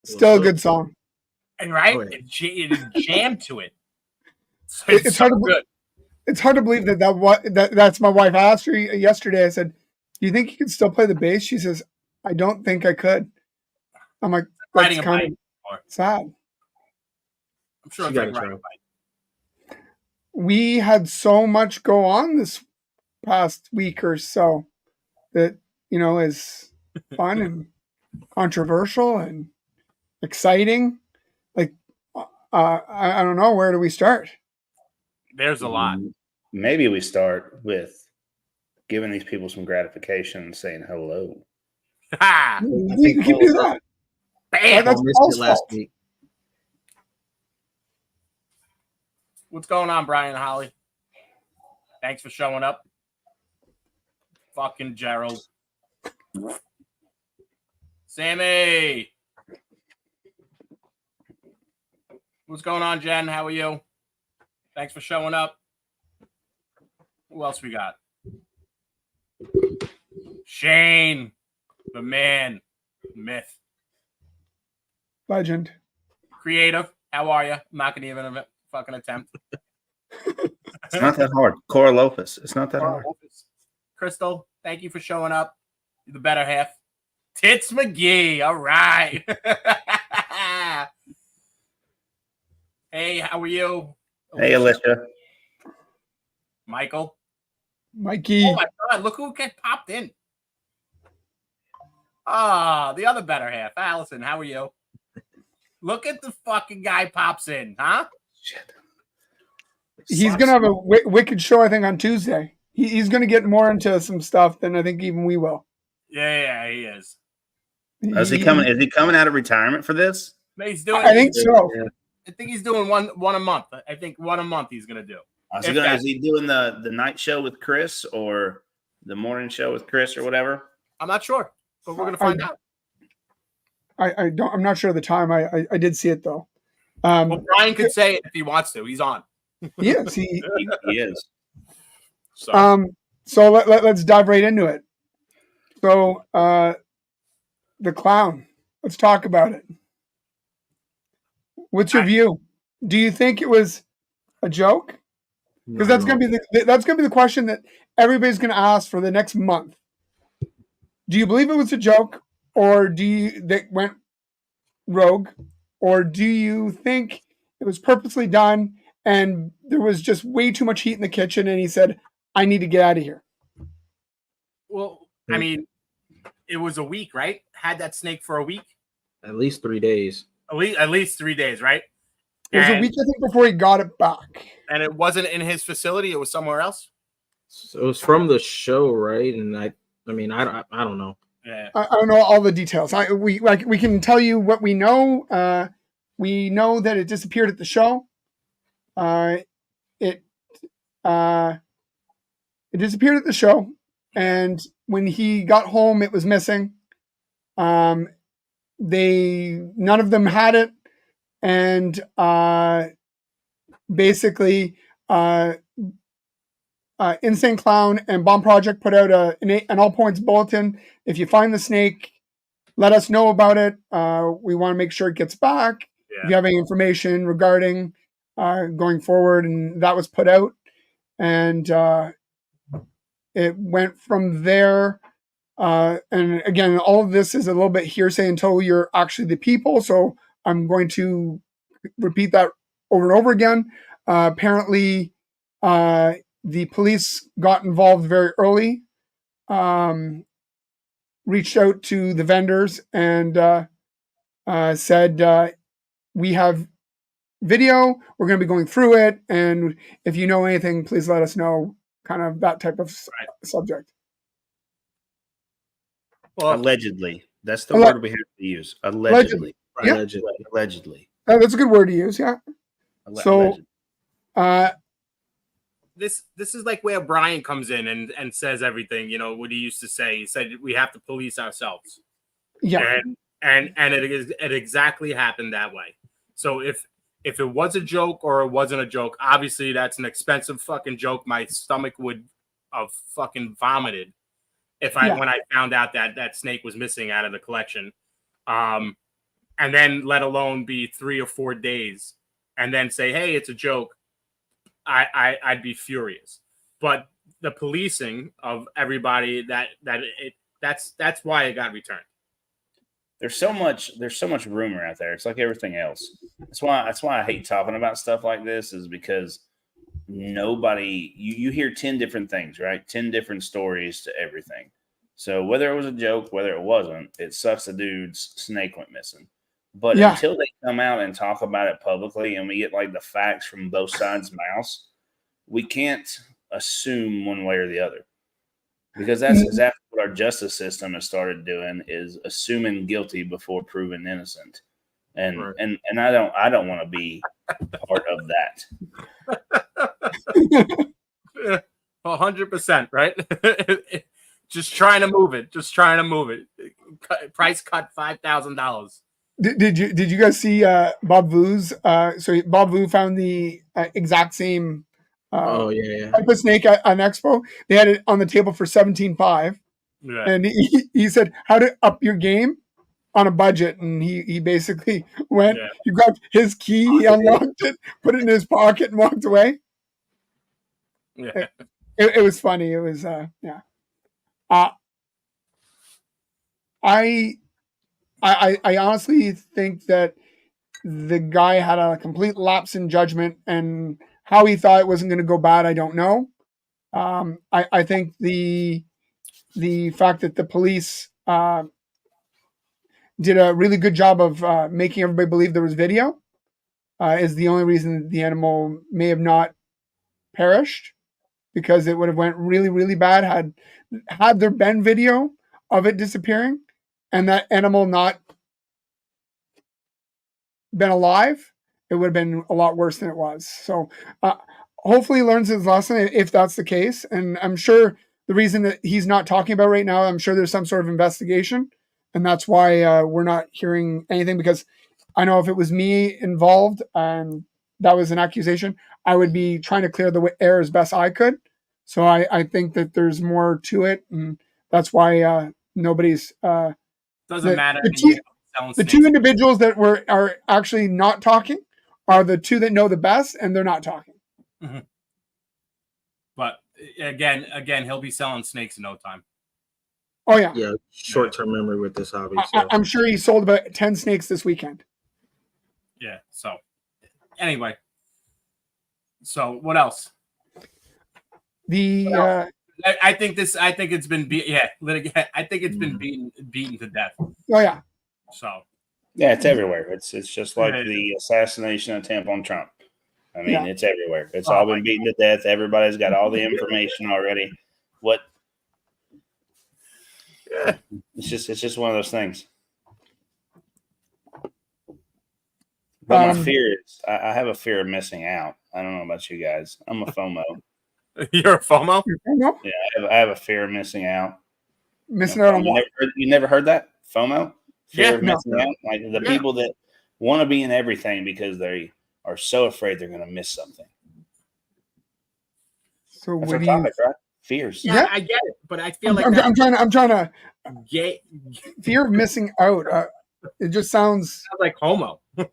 Still a good song. And right, Oh, yeah. it is jammed to it. So It's so hard to good. It's hard to believe that's my wife. I asked her yesterday. I said, "Do you think you could still play the bass?" She says, "I don't think I could." I'm like, that's Riding a kind bike. of sad. I'm sure She it's like gotta riding a try. bike. We had so much go on this past week or so that is fun and controversial and exciting. Like, I don't know, where do we start? There's a lot. Maybe we start with giving these people some gratification and saying hello. Ha! We can do that. Bam! That's Missed Paul's it last fault. week. What's going on, Brian and Holly? Thanks for showing up. Fucking Gerald. Sammy! What's going on, Jen? How are you? Thanks for showing up. Who else we got? Shane, the man, myth, Legend. creative. How are you? I'm not gonna even fucking attempt. It's not that hard. Cora Lopez. It's not that hard. Crystal, thank you for showing up. You're the better half. Tits McGee. All right. Hey, how are you? Hey, Alicia. Michael. Mikey. Oh my God! Look who popped in. Ah, the other better half, Allison. How are you? Look at the fucking guy pops in, huh? Shit. He's going to have a wicked show, I think, on Tuesday. He's going to get more into some stuff than I think even we will. Yeah, he is. Is he coming? Is he coming out of retirement for this? He's doing. I think so. Yeah. I think he's doing one a month. I think one a month he's gonna do. Is he doing the night show with Chris or the morning show with Chris or whatever? I'm not sure, but we're gonna find out. I'm not sure of the time. I did see it though. Well, Brian could say it if he wants to. He's on. He is. He is. So let's dive right into it. So the clown. Let's talk about it. What's your view? Do you think it was a joke? Because that's gonna be the question that everybody's gonna ask for the next month. Do you believe it was a joke, or that went rogue, or do you think it was purposely done and there was just way too much heat in the kitchen and he said, "I need to get out of here"? Well, I mean, it was a week, right? Had that snake for a week. At least 3 days. At least 3 days, right? It was a week, I think, before he got it back. And it wasn't in his facility; it was somewhere else. So it was from the show, right? And I don't know. Yeah. I don't know all the details. We can tell you what we know. We know that it disappeared at the show. It disappeared at the show, and when he got home, it was missing. None of them had it, and basically, Insane Clown and Bomb Project put out an all points bulletin. If you find the snake, let us know about it. We want to make sure it gets back. Yeah. If you have any information regarding going forward, and that was put out, and it went from there. And again, all of this is a little bit hearsay until you're actually the people. So I'm going to repeat that over and over again. Apparently, the police got involved very early, reached out to the vendors and said, "We have video. We're going to be going through it. And if you know anything, please let us know." Kind of that type of subject. Well, allegedly. That's the word we have to use. Allegedly. Yeah. Allegedly. That's a good word to use, yeah. So this is like where Brian comes in and says everything, what he used to say. He said we have to police ourselves. Yeah. And it exactly happened that way. So if it was a joke or it wasn't a joke, obviously that's an expensive fucking joke. My stomach would have fucking vomited when I found out that snake was missing out of the collection. and then let alone be 3 or 4 days, and then say, "Hey, it's a joke," I'd be furious. But the policing of everybody that's why it got returned. There's so much rumor out there. It's like everything else. That's why I hate talking about stuff like this, is because nobody you hear 10 different things, right? 10 different stories to everything. So whether it was a joke, whether it wasn't, it sucks the dude's snake went missing. But until they come out and talk about it publicly and we get like the facts from both sides' mouths, we can't assume one way or the other. Because that's exactly what our justice system has started doing, is assuming guilty before proven innocent. And Right. and I don't want to be part of that. 100%, right? Just trying to move it. Price cut $5,000. Did you guys see Bob Vu's? So Bob Vu found the exact same type of snake at an expo. They had it on the table for $17,500, and he said, "How to up your game on a budget?" And he basically went. Yeah. He grabbed his key, he unlocked it, put it in his pocket, and walked away. Yeah, it was funny. It was yeah. I honestly think that the guy had a complete lapse in judgment, and how he thought it wasn't going to go bad, I don't know. I think the fact that the police did a really good job of making everybody believe there was video is the only reason that the animal may have not perished, because it would have went really, really bad had there been video of it disappearing and that animal not been alive. It would have been a lot worse than it was. So hopefully he learns his lesson if that's the case. And I'm sure the reason that he's not talking about right now, I'm sure there's some sort of investigation, and that's why we're not hearing anything, because I know if it was me involved and that was an accusation, I would be trying to clear the air as best I could. So I think that there's more to it, and that's why nobody's doesn't matter. The two individuals that are actually not talking are the two that know the best, and they're not talking. Mm-hmm. But again, he'll be selling snakes in no time. Oh yeah, yeah. Short-term memory with this hobby. I'm sure he sold about 10 snakes this weekend. Yeah. So anyway, so what else? I think it's been beaten to death. Oh yeah. So yeah, it's everywhere. It's just like the assassination attempt on Trump. I mean, it's everywhere. It's all been beaten to death. Everybody's got all the information already. What? Yeah. It's just one of those things. But my fear is, I have a fear of missing out. I don't know about you guys. I'm a FOMO. You're a FOMO? Yeah, I have a fear of missing out. Missing out on what? You never heard that? FOMO? Fear of missing out? Like the people that want to be in everything because they are so afraid they're going to miss something. So that's what our do topic, you... right? Fears. Yeah, I get it, but I feel like I'm trying to get fear of missing out. It just sounds like homo. Yeah.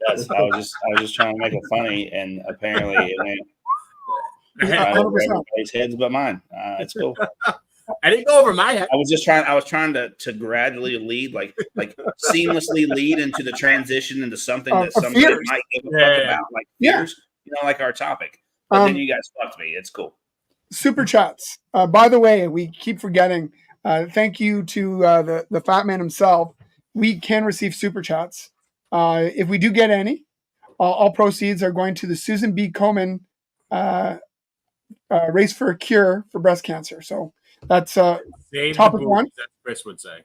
Yes, I was just trying to make it funny, and apparently it went right over everybody's heads but mine. It's cool. I didn't go over my head. I was trying to gradually lead, like seamlessly lead into the transition into something that somebody fears. might give a fuck about, like fears, like our topic. But then you guys fucked me. It's cool. Super chats. By the way, we keep forgetting. Thank you to the fat man himself. We can receive super chats. If we do get any, all proceeds are going to the Susan B. Komen Race for a Cure for Breast Cancer. So that's topic one. That Chris would say.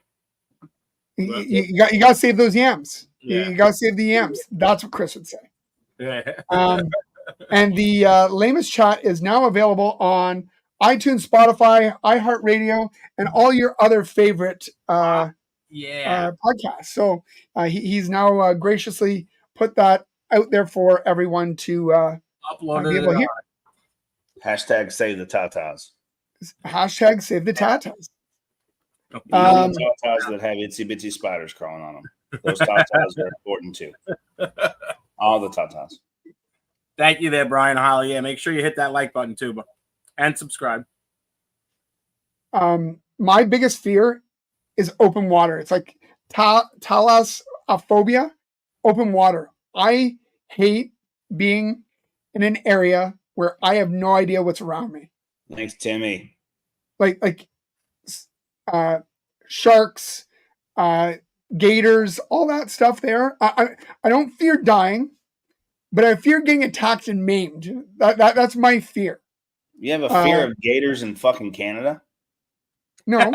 You got to save those yams. Yeah. You got to save the yams. That's what Chris would say. Yeah. And the Lamest Chat is now available on iTunes, Spotify, iHeartRadio, and all your other favorite podcasts. So he's now graciously put that out there for everyone to upload be able to hear. Hashtag save the tatas. Hashtag save the tatas. Tatas that have itsy bitsy spiders crawling on them. Those tatas are important too. All the tatas. Thank you there, Brian Holly. Yeah, make sure you hit that like button too, and subscribe. My biggest fear is open water. It's like Phobia, open water. I hate being in an area where I have no idea what's around me. Thanks, Timmy. Like sharks, gators, all that stuff there. I don't fear dying, but I fear getting attacked and maimed. That's my fear. You have a fear of gators in fucking Canada? No. When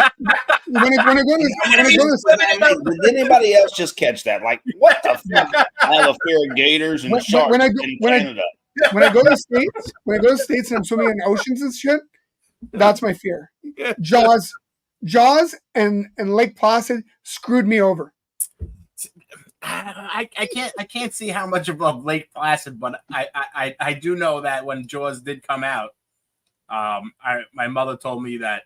I go to Did anybody else just catch that? Like, what the fuck? I have a fear of gators and sharks in Canada. When I go to the States and I'm swimming in oceans and shit, that's my fear. Jaws and Lake Placid screwed me over. I can't see how much of Lake Placid, but I do know that when Jaws did come out, my mother told me that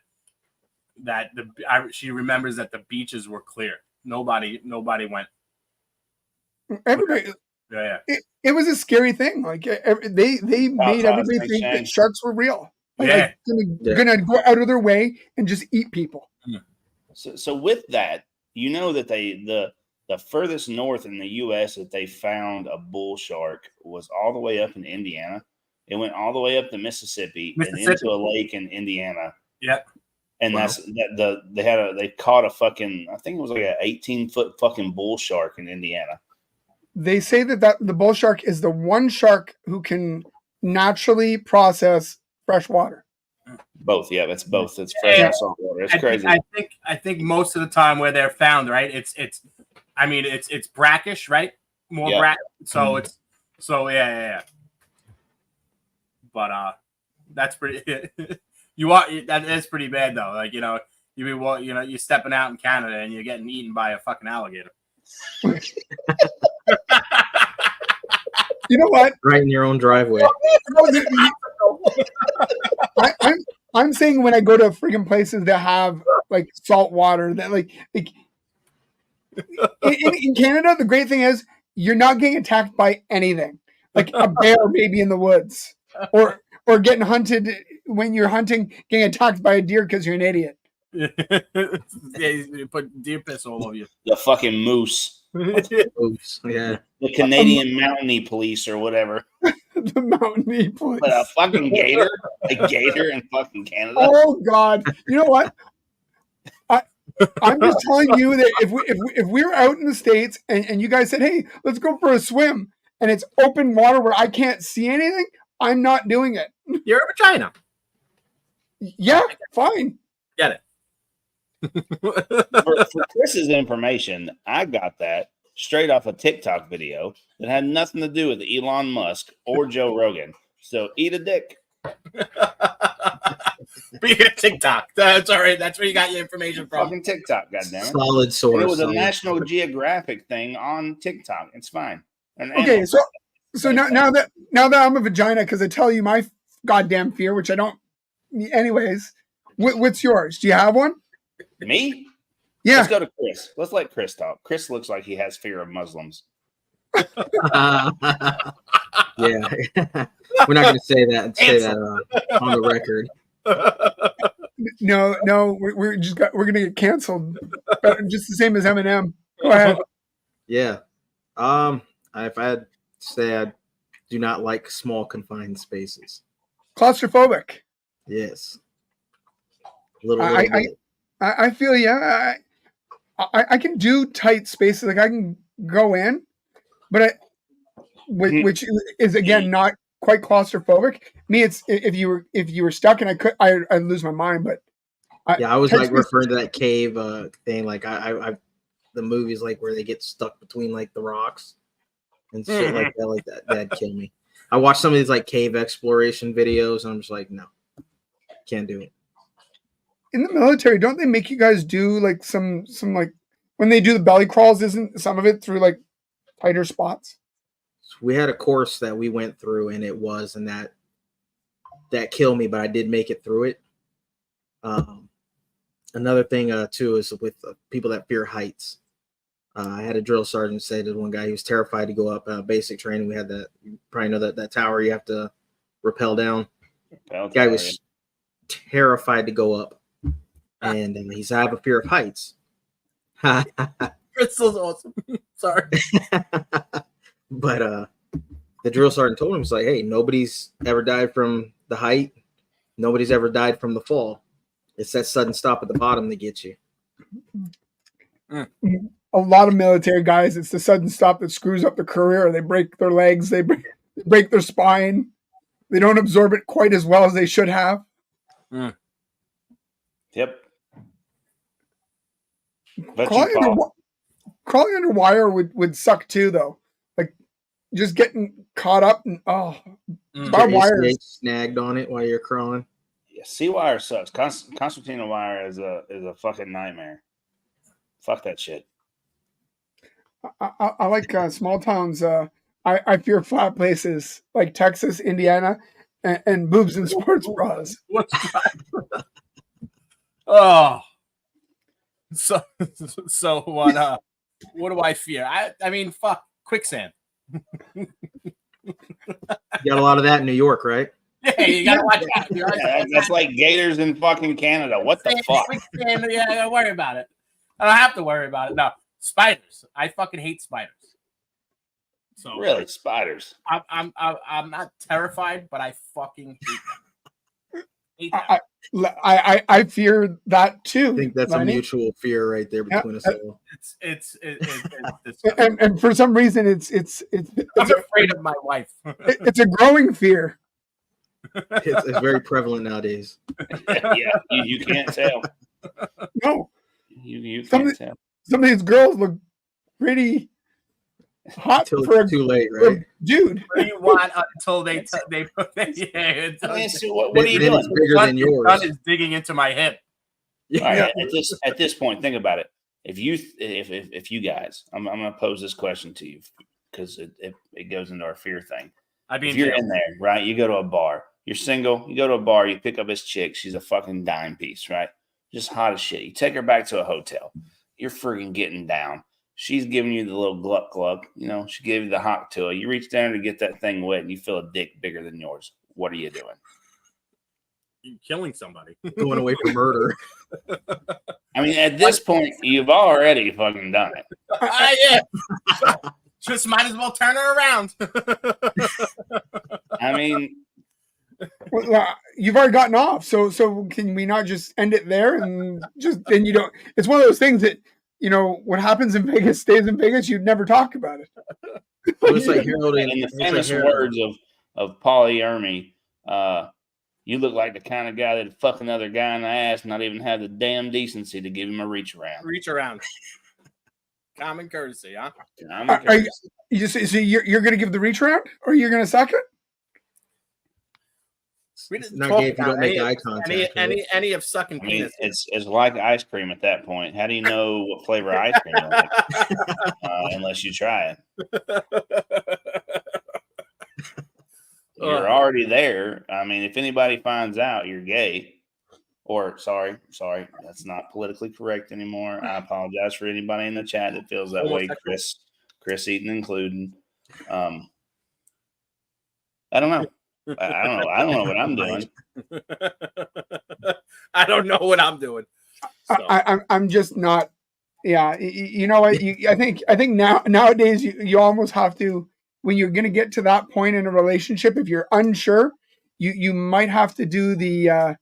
she remembers that the beaches were clear. Nobody went. Everybody. Yeah. It was a scary thing. Like they made everybody think that sharks were real. Like gonna go out of their way and just eat people. So with that, you know that the furthest north in the U.S. that they found a bull shark was all the way up in Indiana. It went all the way up to Mississippi. And into a lake in Indiana. Yep. And they caught a fucking, I think it was like an 18-foot fucking bull shark in Indiana. They say that the bull shark is the one shark who can naturally process fresh water. Both, yeah, it's both. It's fresh and salt water. It's crazy. I think most of the time where they're found, right? It's brackish, right? More brackish. So yeah. But that's pretty. That's pretty bad though. Like you're stepping out in Canada and you're getting eaten by a fucking alligator. You know what? Right in your own driveway. I'm saying when I go to freaking places that have like salt water, that like in Canada, the great thing is you're not getting attacked by anything. Like a bear maybe in the woods, or getting hunted when you're hunting, getting attacked by a deer because you're an idiot. You put deer piss all over you. The fucking moose. Oops. Yeah. The Canadian Mountie Police or whatever. The Mountie Police. But a fucking gator? A gator in fucking Canada? Oh, God. You know what? I'm just telling you that if we're out in the States and you guys said, hey, let's go for a swim, and it's open water where I can't see anything, I'm not doing it. You're a vagina. Yeah, fine. Get it. for Chris's information, I got that straight off a TikTok video that had nothing to do with Elon Musk or Joe Rogan. So eat a dick. Be a TikTok. That's all right. That's where you got your information from. Fucking TikTok, goddammit. Solid source. And it was a National Geographic thing on TikTok. It's fine. Okay, so now that I'm a vagina, because I tell you my goddamn fear, which I don't. Anyways, what's yours? Do you have one? Me? Yeah. Let's go to Chris. Let's let Chris talk. Chris looks like he has fear of Muslims. Yeah. We're not going to say that on the record. No, we're going to get canceled. Just the same as Eminem. Go ahead. Yeah. If I had to say, I do not like small confined spaces. Claustrophobic. Yes. A little bit. I feel I can do tight spaces. Like I can go in, but which is again not quite claustrophobic. Me, it's if you were stuck and I'd lose my mind. But I was like referring to that cave thing. Like I the movies like where they get stuck between like the rocks and shit like that. Like that'd kill me. I watched some of these like cave exploration videos and I'm just like, no, can't do it. In the military, don't they make you guys do like some like when they do the belly crawls? Isn't some of it through like tighter spots? We had a course that we went through, and that killed me, but I did make it through it. Another thing too is with people that fear heights. I had a drill sergeant say to one guy he was terrified to go up basic training. We had that, you probably know that tower you have to rappel down. The guy was terrified to go up, and he said, "I have a fear of heights." Crystal's awesome. Sorry. But the drill sergeant told him, "It's like, hey, nobody's ever died from the height. Nobody's ever died from the fall. It's that sudden stop at the bottom that gets you." A lot of military guys, it's the sudden stop that screws up their career. They break their legs, they break their spine. They don't absorb it quite as well as they should have. Yep. But Crawling under wire would suck too, though. Like just getting caught up and barbed wire snagged on it while you're crawling. Yeah, sea wire sucks. Concertina wire is a fucking nightmare. Fuck that shit. I like small towns. I fear flat places like Texas, Indiana, and boobs and sports bras. What's that? Oh, so what? What do I fear? I mean, fuck quicksand. You got a lot of that in New York, right? Yeah, you gotta watch out. Yeah, that's like gators in fucking Canada. What the fuck? Quicksand, yeah, I gotta worry about it. I don't have to worry about it. No, spiders. I fucking hate spiders. So really, spiders. I'm not terrified, but I fucking hate them. I fear that too. I think that's a mutual fear right there between us all. It's and for some reason it's I'm afraid of my wife. It's a growing fear. It's very prevalent nowadays. Yeah, you can't tell. No, you can't tell. Some of these girls look pretty hot until for it's too late, right? Dude. What do you want until they yeah, what are you doing? It's bigger than yours. Gun is digging into my hip. Yeah. All right, at this point, think about it. If you guys, I'm gonna pose this question to you because it goes into our fear thing. If you're in there, right? You go to a bar. You're single. You go to a bar. You pick up this chick. She's a fucking dime piece, right? Just hot as shit. You take her back to a hotel. You're freaking getting down. She's giving you the little gluck gluck. You know, she gave you the hot to it. You reach down to get that thing wet, and you feel a dick bigger than yours. What are you doing? You're killing somebody. Going away for murder. I mean, at this point, you've already fucking done it. Yeah. Just might as well turn her around. I mean, you've already gotten off, so can we not just end it there and just then you don't? It's one of those things that what happens in Vegas stays in Vegas. You'd never talk about it. It's like Harold in the famous words of Paul E. Ermy, you look like the kind of guy that'd fuck another guy in the ass, not even have the damn decency to give him a reach around. Reach around. Common courtesy, huh? So you're going to give the reach around, or you're going to suck it? Not gay if you don't make eye contact. Any of sucking penis. It's like ice cream at that point. How do you know what flavor ice cream you like? Unless you try it. You're already there. I mean, if anybody finds out you're gay, or sorry, that's not politically correct anymore. I apologize for anybody in the chat that feels that way. Chris Eaton included. I don't know. I don't know what I'm doing. I don't know what I'm doing. So. I'm just not. Yeah, you know what? I think nowadays you almost have to, when you're going to get to that point in a relationship, if you're unsure, you might have to do the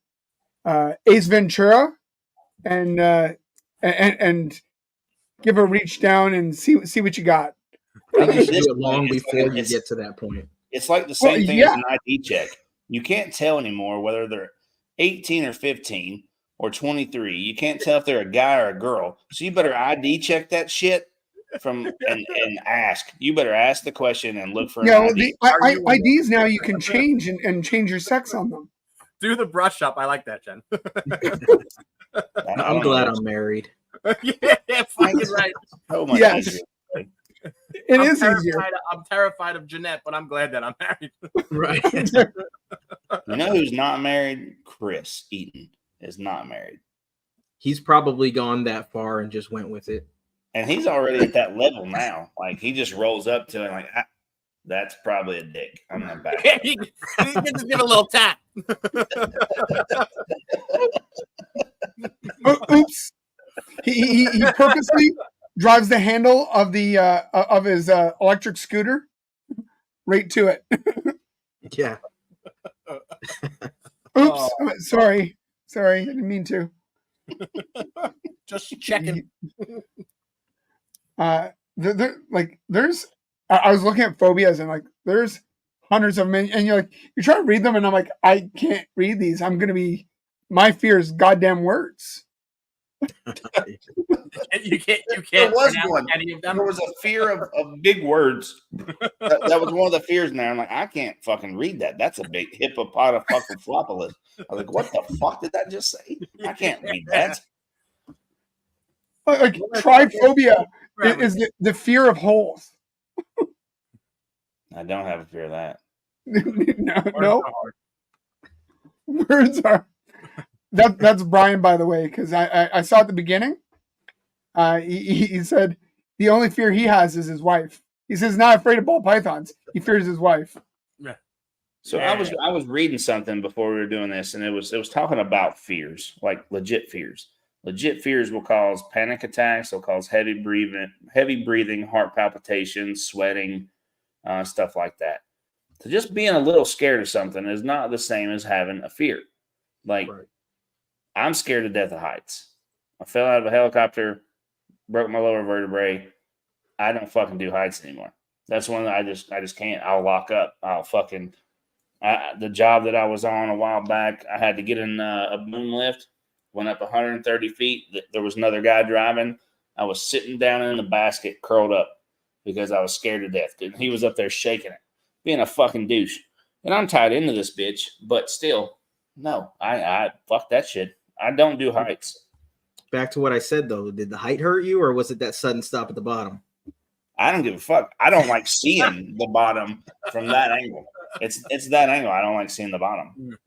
Ace Ventura and give a reach down and see what you got. I think you should do it long before you get to that point. It's like the same thing as an ID check. You can't tell anymore whether they're 18 or 15 or 23. You can't tell if they're a guy or a girl. So you better ID check that shit and ask. You better ask the question and look for an ID. IDs now you can change and change your sex on them. Do the brush up. I like that, Jen. I'm glad I'm married. Yeah, fucking right. Oh my yes. It is easier. I'm terrified of Jeanette, but I'm glad that I'm married. Right. You know who's not married? Chris Eaton is not married. He's probably gone that far and just went with it. And he's already at that level now. Like he just rolls up to it like, that's probably a dick. I'm not back. He just give a little tap. Oops. He purposely drives the handle of the of his electric scooter right to it. Yeah. Oops. Sorry. I didn't mean to. Just checking. There's I was looking at phobias and like there's hundreds of them, and you're trying to read them, and I'm like, I can't read these. My fear is goddamn words. You can't There was pronounce one. any of them. There was a fear of big words. That was one of the fears in there. I'm like, I can't fucking read that. That's a big hippopotamus. I was like, what the fuck did that just say? I can't read that. Like triphobia is the fear of holes. I don't have a fear of that. No. Words are. That's Brian, by the way, because I saw at the beginning. He said the only fear he has is his wife. He says he's not afraid of ball pythons. He fears his wife. Yeah. So I was reading something before we were doing this, and it was talking about fears, like legit fears. Legit fears will cause panic attacks. They'll cause heavy breathing, heart palpitations, sweating, stuff like that. So just being a little scared of something is not the same as having a fear. Like, right. I'm scared to death of heights. I fell out of a helicopter, broke my lower vertebrae. I don't fucking do heights anymore. That's one that I just can't. I'll lock up. The job that I was on a while back, I had to get in a boom lift. Went up 130 feet. There was another guy driving. I was sitting down in the basket, curled up, because I was scared to death. And he was up there shaking it, being a fucking douche. And I'm tied into this bitch, but still, no, I fuck that shit. I don't do heights. Back to what I said though, did the height hurt you, or was it that sudden stop at the bottom? I don't give a fuck. I don't like seeing the bottom from that angle. It's that angle. I don't like seeing the bottom.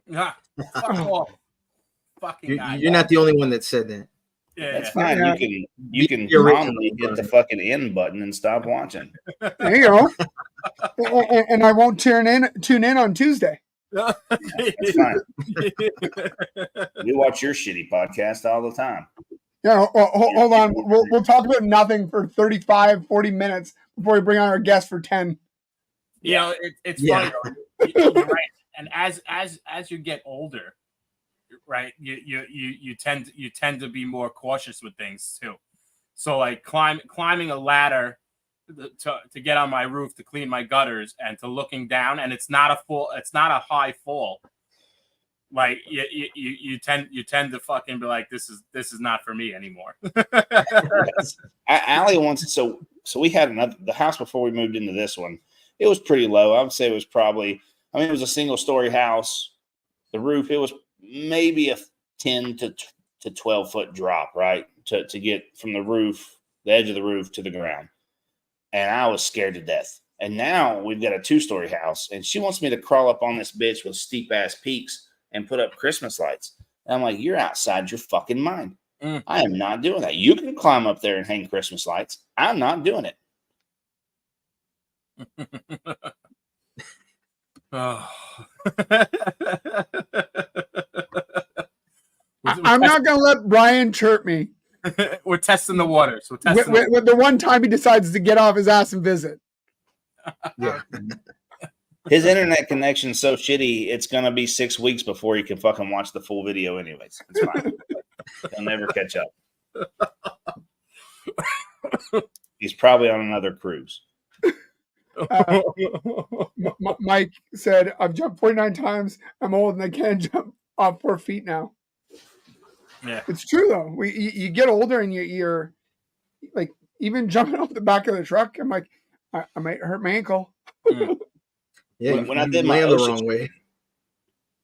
Yeah, fuck off. Fucking you're not the only one that said that. Yeah, that's fine. Yeah. You can calmly hit the fucking end button and stop watching. There you go. and I won't tune in on Tuesday. That's fine. We watch your shitty podcast all the time. Yeah, hold on. We'll talk about nothing for 35, 40 minutes before we bring on our guest for 10. You know, it's funny. You're right. And as you get older, right, you tend to be more cautious with things too. So like climbing a ladder to get on my roof to clean my gutters, and to looking down, and it's not a high fall. Like you tend to fucking be like, this is not for me anymore. Allie wants so we had the house before we moved into this one. It was pretty low. I would say it was probably. I mean, it was a single-story house. The roof, it was maybe a 10 to 12-foot drop, right, to get from the edge of the roof to the ground. And I was scared to death. And now we've got a 2-story house, and she wants me to crawl up on this bitch with steep-ass peaks and put up Christmas lights. And I'm like, you're outside your fucking mind. I am not doing that. You can climb up there and hang Christmas lights. I'm not doing it. Oh. I'm not going to let Brian chirp me. We're testing the waters. With the one time he decides to get off his ass and visit. Yeah. His internet connection's so shitty, it's going to be 6 weeks before he can fucking watch the full video anyways. It's fine. He'll never catch up. He's probably on another cruise. Mike said, I've jumped 49 times. I'm old and I can't jump off 4 feet now. Yeah, it's true though. You get older and you're like, even jumping off the back of the truck, I'm like, I might hurt my ankle. Yeah, when I did my OSHA, the wrong way.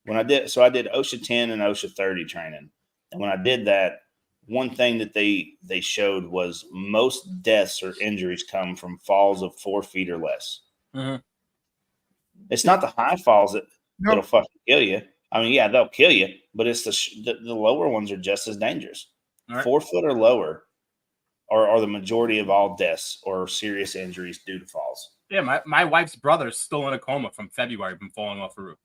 I did OSHA 10 and OSHA 30 training, and when I did that, one thing that they showed was most deaths or injuries come from falls of 4 feet or less. Mm-hmm. It's not the high falls that'll fucking kill you. I mean, yeah, they'll kill you, but it's the lower ones are just as dangerous. Right. 4 foot or lower are the majority of all deaths or serious injuries due to falls. Yeah, my wife's brother's still in a coma from February from falling off the roof.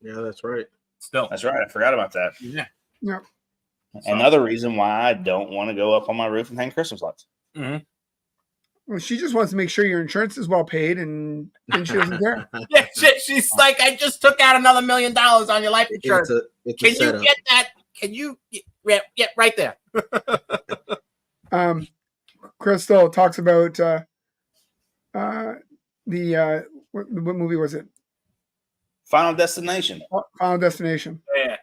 Yeah, that's right. Still. That's right. I forgot about that. Yeah. Yeah. Another reason why I don't want to go up on my roof and hang Christmas lights. Mm-hmm. Well, she just wants to make sure your insurance is well paid, and she doesn't care. Yeah, she's like, I just took out another $1 million on your life insurance. It's Can a setup. you get that? Can you get right there? Crystal talks about what movie was it? Final Destination. Final Destination. Yeah.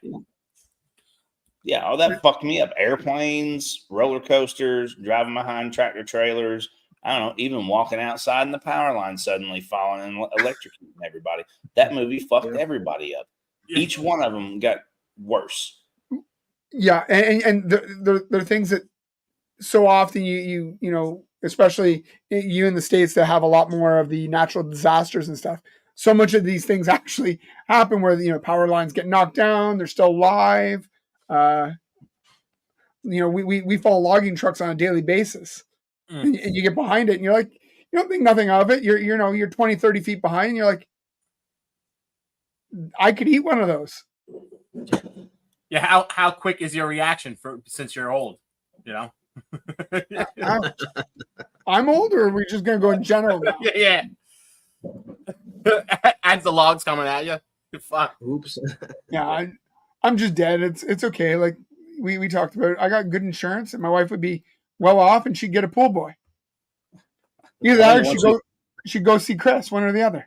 Yeah, all that fucked me up. Airplanes, roller coasters, driving behind tractor trailers. I don't know, even walking outside in the power line suddenly falling and electrocuting everybody. That movie fucked everybody up. Each one of them got worse. Yeah, and there are things that so often you know, especially you in the States that have a lot more of the natural disasters and stuff. So much of these things actually happen where, you know, power lines get knocked down, they're still live. You know, we follow logging trucks on a daily basis. And you get behind it and you're like, you don't think nothing of it. You're 20, 30 feet behind and you're like, I could eat one of those. Yeah, how quick is your reaction since you're old? You know? I'm older. We're just gonna go in general now. Yeah. As the logs coming at you. Fuck. Oops. Yeah, I'm just dead. It's okay. Like we talked about it. I got good insurance and my wife would be well off and she'd get a pool boy. Either that or she'd go see Chris, one or the other.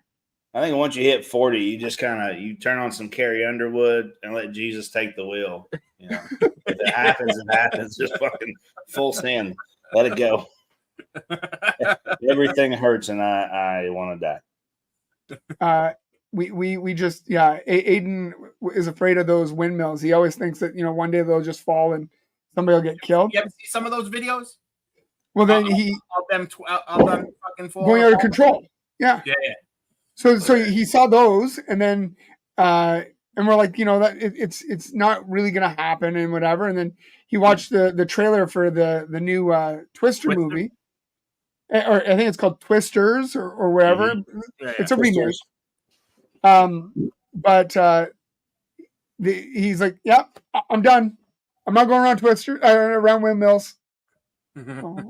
I think once you hit 40, you just you turn on some Carrie Underwood and let Jesus take the wheel. You know, if it happens, it happens. Just fucking full send. Let it go. Everything hurts, and I want to die. We just Aiden is afraid of those windmills. He always thinks that, you know, one day they'll just fall and somebody will get killed. You ever see some of those videos? Well, then of them fucking going out of control. Yeah. Yeah. So he saw those, and then and we're like, you know, that it's not really gonna happen and whatever. And then he watched the trailer for the new Twister movie, or I think it's called Twisters or whatever. Mm-hmm. Yeah, it's a remake. But he's like, yeah, I'm done. I'm not going around around windmills. Oh.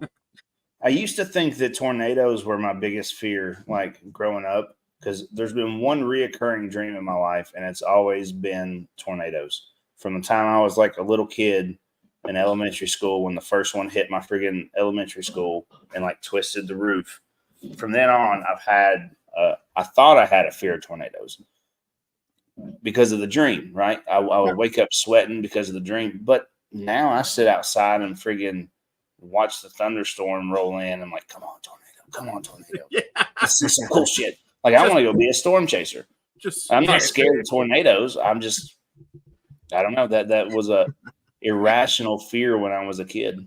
I used to think that tornadoes were my biggest fear, like growing up. Because there's been one reoccurring dream in my life, and it's always been tornadoes. From the time I was like a little kid in elementary school, when the first one hit my friggin' elementary school and like twisted the roof. From then on, I've had, I thought I had a fear of tornadoes because of the dream, right? I would wake up sweating because of the dream. But now I sit outside and friggin' watch the thunderstorm roll in. I'm like, come on, tornado. Yeah. Let's see some cool shit. Like, I want to go be a storm chaser. I'm not scared of tornadoes. I don't know. That was a irrational fear when I was a kid.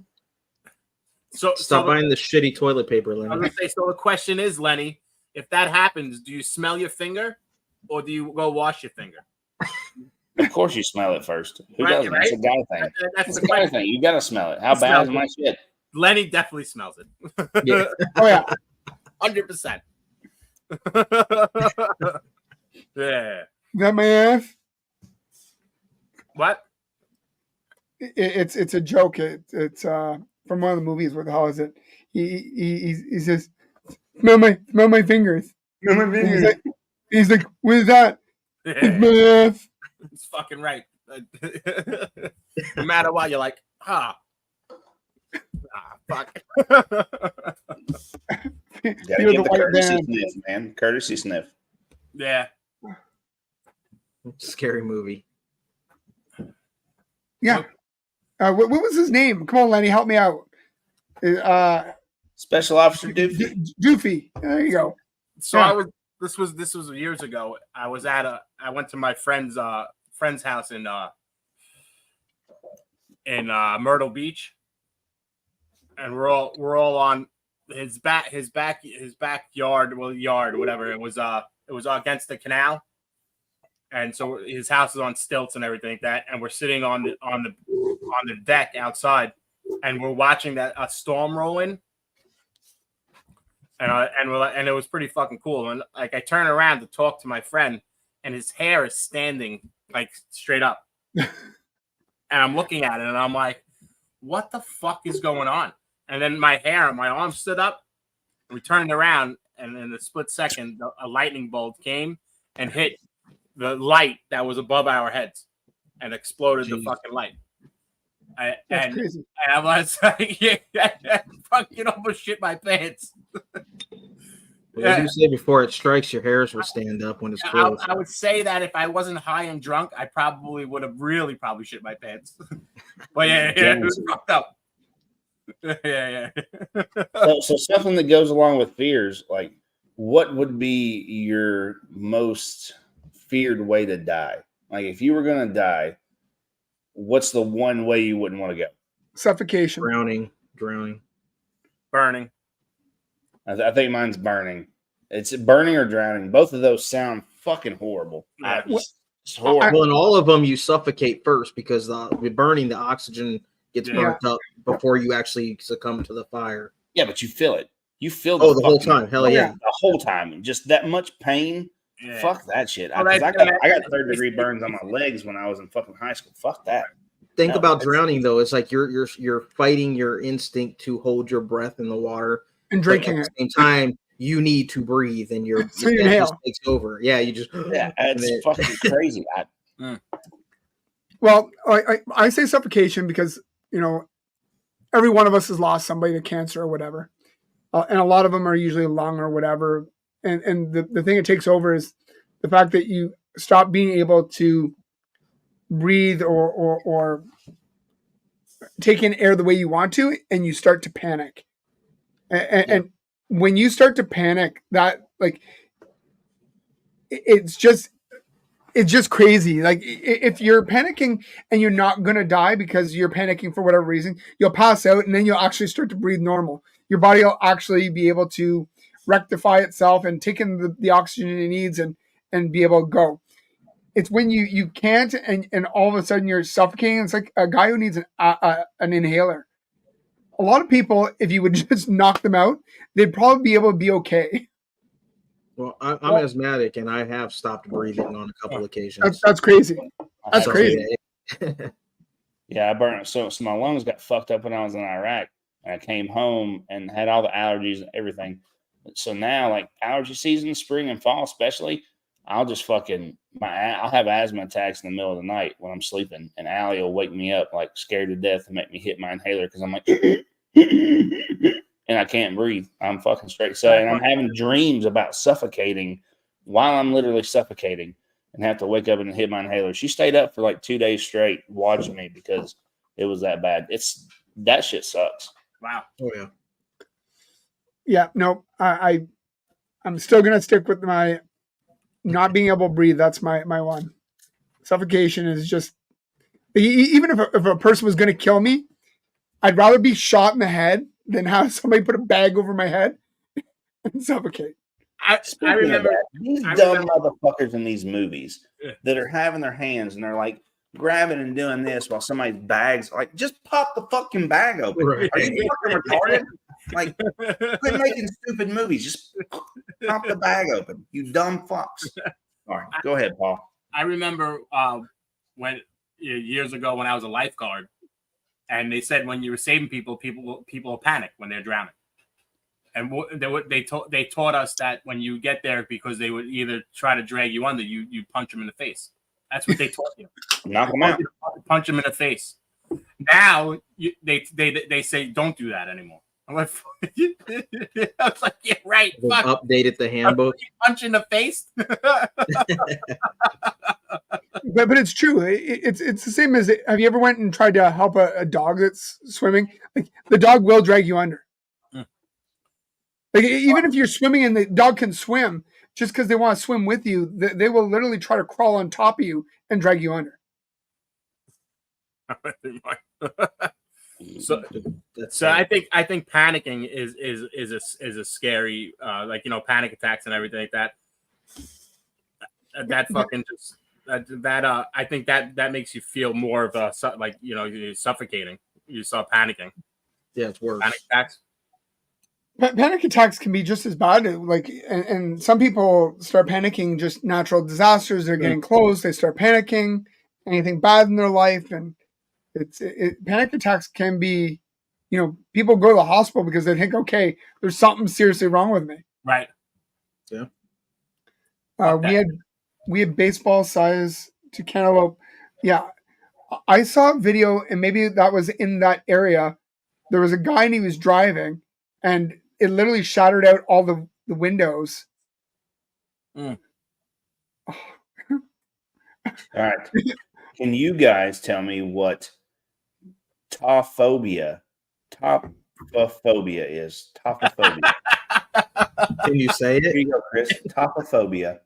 So stop buying the shitty toilet paper, Lenny. I was gonna say, so the question is, Lenny, if that happens, do you smell your finger or do you go wash your finger? Of course you smell it first. Who doesn't? Right? That's a guy thing. That's a guy thing. You got to smell it. How bad is my shit? Lenny definitely smells it. Yeah. Oh, yeah. 100%. Yeah. That my ass? What? It's a joke. It's from one of the movies. What the hell is it? He says, smell my fingers. Smell my fingers. He's like, what is that? Yeah. It's my ass. It's fucking right. No matter what, you're like, fuck. Gotta give the courtesy sniff, man. Courtesy sniff. Yeah. Scary movie. Yeah. What was his name? Come on, Lenny, help me out. Special Officer Doofy. Doofy. There you go. So yeah. This was years ago. I went to my friend's house in Myrtle Beach, and we're all on his backyard, yard, whatever. It was against the canal, and so his house is on stilts and everything like that. And we're sitting on the deck outside, and we're watching a storm roll in. And it was pretty fucking cool. And like I turn around to talk to my friend, and his hair is standing like straight up. And I'm looking at it, and I'm like, "What the fuck is going on?" And then my arm stood up. And we turned around, and in a split second, a lightning bolt came and hit the light that was above our heads, and exploded the fucking light. That's crazy. And I was like, "Yeah, fucking almost shit my pants." Well, as you said before, it strikes, your hairs will stand up when it's close. I would say that if I wasn't high and drunk, I probably would have probably shit my pants. But yeah, it was fucked up. Yeah. So something that goes along with fears, like what would be your most feared way to die? Like if you were gonna die, what's the one way you wouldn't want to go? Suffocation. Drowning. Burning. I think mine's burning. It's burning or drowning. Both of those sound fucking horrible. Yeah. It's horrible. Well, in all of them, you suffocate first because with burning, the oxygen gets burnt up before you actually succumb to the fire. Yeah, but you feel it. You feel the whole time. Hell yeah. The whole time. Just that much pain. Yeah. Fuck that shit. Well, I got third-degree burns on my legs when I was in fucking high school. Fuck that. Think about drowning though. It's like you're fighting your instinct to hold your breath in the water and drinking at the same time. You need to breathe, and your just takes over. Yeah, you just it's fucking crazy. Well, I say suffocation because every one of us has lost somebody to cancer or whatever, and a lot of them are usually lung or whatever. And the thing that takes over is the fact that you stop being able to breathe or take in air the way you want to, and you start to panic. And when you start to panic, that like it's just crazy. Like if you're panicking and you're not gonna die because you're panicking for whatever reason, you'll pass out and then you'll actually start to breathe normal. Your body will actually be able to rectify itself and take in the oxygen it needs and be able to go. It's when you can't and all of a sudden you're suffocating. It's like a guy who needs an inhaler. A lot of people, if you would just knock them out, they'd probably be able to be okay. Well, I'm asthmatic, and I have stopped breathing on a couple occasions. That's crazy. That's crazy. Yeah, I burned. So my lungs got fucked up when I was in Iraq, and I came home and had all the allergies and everything. So now, like allergy season, spring and fall especially, I'll just I'll have asthma attacks in the middle of the night when I'm sleeping, and Allie will wake me up like scared to death and make me hit my inhaler because I'm like, and I can't breathe. I'm fucking straight. So, and I'm having dreams about suffocating while I'm literally suffocating and have to wake up and hit my inhaler. She stayed up for like 2 days straight watching me because it was that bad. That shit sucks. Wow. Oh yeah. Yeah. No, I'm still gonna stick with my not being able to breathe. That's my one. Suffocation is just, even if a person was going to kill me, I'd rather be shot in the head than have somebody put a bag over my head and suffocate. I remember these dumb motherfuckers in these movies that are having their hands and they're like grabbing and doing this while somebody's bags, like, just pop the fucking bag open. Right. Are you fucking retarded? Like, quit making stupid movies. Just pop the bag open, you dumb fucks. All right, go ahead, Paul. I remember when years ago when I was a lifeguard, and they said when you were saving people will panic when they're drowning, and they taught us that when you get there, because they would either try to drag you under, you punch them in the face. That's what they taught you. Knock them out. Punch them in the face. Now they say don't do that anymore. I'm like, I was like, yeah, right. Updated the handbook. Punch in the face. But it's true. It's the same as, have you ever went and tried to help a dog that's swimming? Like, the dog will drag you under. Like, even if you're swimming and the dog can swim, just because they want to swim with you, they will literally try to crawl on top of you and drag you under. So I think panicking is a scary, like, panic attacks and everything like that. That fucking just I think that makes you feel more of a like you're suffocating. You start panicking. Yeah, it's worse. Panic attacks. Panic attacks can be just as bad. Like, and some people start panicking just natural disasters. They're getting close. They start panicking anything bad in their life, and panic attacks can be, people go to the hospital because they think, okay, there's something seriously wrong with me. Right. Yeah. We had baseball size to cantaloupe. Yeah, I saw a video, and maybe that was in that area. There was a guy and he was driving, and it literally shattered out all the windows. All right. Can you guys tell me what Topophobia is? Topophobia. Can you say Here it? you go, Chris. Topophobia.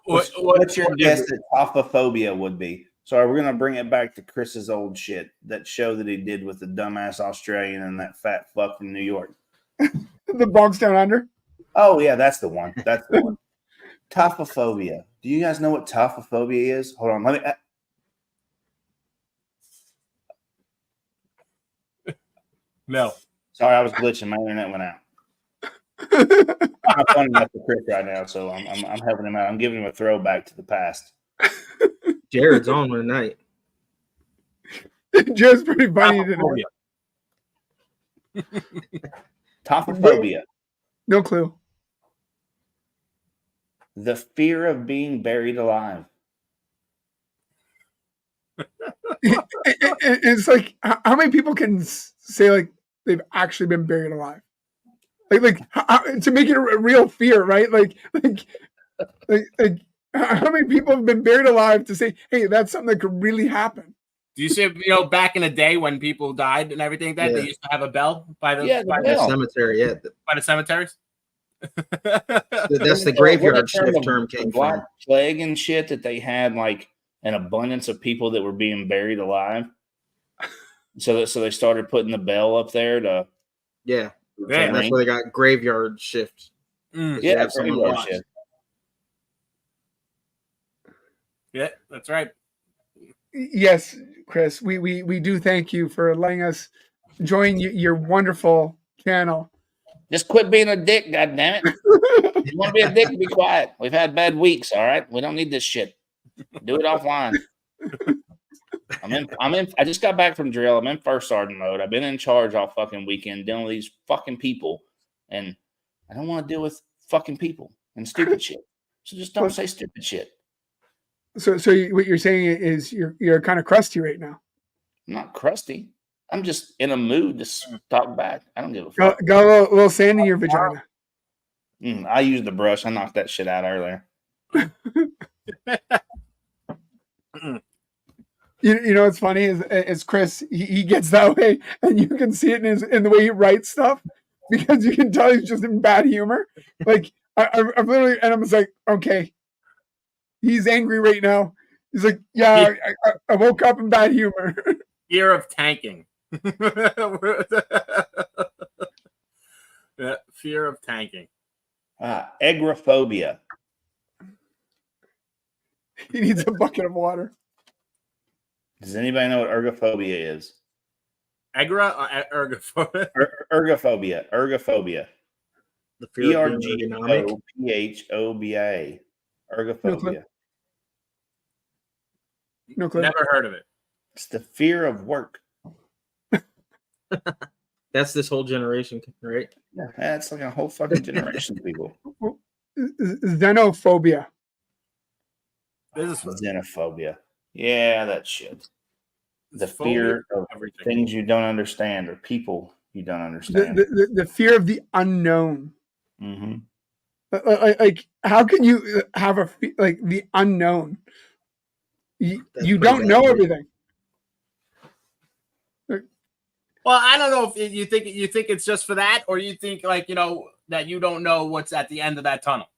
What's What's your guess that topophobia would be? Sorry, we're gonna bring it back to Chris's old shit. That show that he did with the dumbass Australian and that fat fuck from New York. The Bronx Down Under. Oh yeah, that's the one. That's the one. Topophobia. Do you guys know what topophobia is? Hold on, let me. No. Sorry, I was glitching. My internet went out. I'm funny enough for Chris right now, so I'm helping him out. I'm giving him a throwback to the past. Jared's on tonight. Jared's pretty funny today. Topophobia. No clue. The fear of being buried alive. It's like, how many people can say like they've actually been buried alive? Like to make it a real fear, right? Like how many people have been buried alive to say, hey, that's something that could really happen? Do you see, back in the day when people died and everything, that they used to have a bell by the cemetery, by the cemeteries? That's the graveyard shift term came Black from. Plague and shit, that they had like an abundance of people that were being buried alive. So they started putting the bell up there to that's where they got graveyard shift. Yeah, graveyard shift. Yeah, that's right. Yes, Chris, we do thank you for letting us join your wonderful channel. Just quit being a dick, goddammit. You want to be a dick, be quiet. We've had bad weeks, all right? We don't need this shit. Do it offline. I just got back from drill. I'm in first sergeant mode. I've been in charge all fucking weekend dealing with these fucking people. And I don't want to deal with fucking people and stupid shit. So just don't say stupid shit. So what you're saying is you're kind of crusty right now. I'm not crusty. I'm just in a mood to talk back. I don't give a fuck. Got a little sand in your vagina. I used the brush. I knocked that shit out earlier. You know what's funny is Chris. He gets that way, and you can see it in the way he writes stuff, because you can tell he's just in bad humor. Like I'm literally, and I'm just like, okay, he's angry right now. He's like, yeah, I woke up in bad humor. Fear of tanking. Yeah, fear of tanking. Agoraphobia. He needs a bucket of water. Does anybody know what ergophobia is? Agra or ergophobia? Ergophobia. The fear of being ergonomic. Ergophobia. Ergophobia. No clue. Never heard of it. It's the fear of work. That's this whole generation, right? Yeah, that's like a whole fucking generation of people. Xenophobia. Xenophobia. Yeah, that shit. The fear of everything. Things you don't understand or people you don't understand. The fear of the unknown. Mm-hmm. Like, how can you have the unknown? You don't know everything. Well, I don't know if you think it's just for that, or you think that you don't know what's at the end of that tunnel.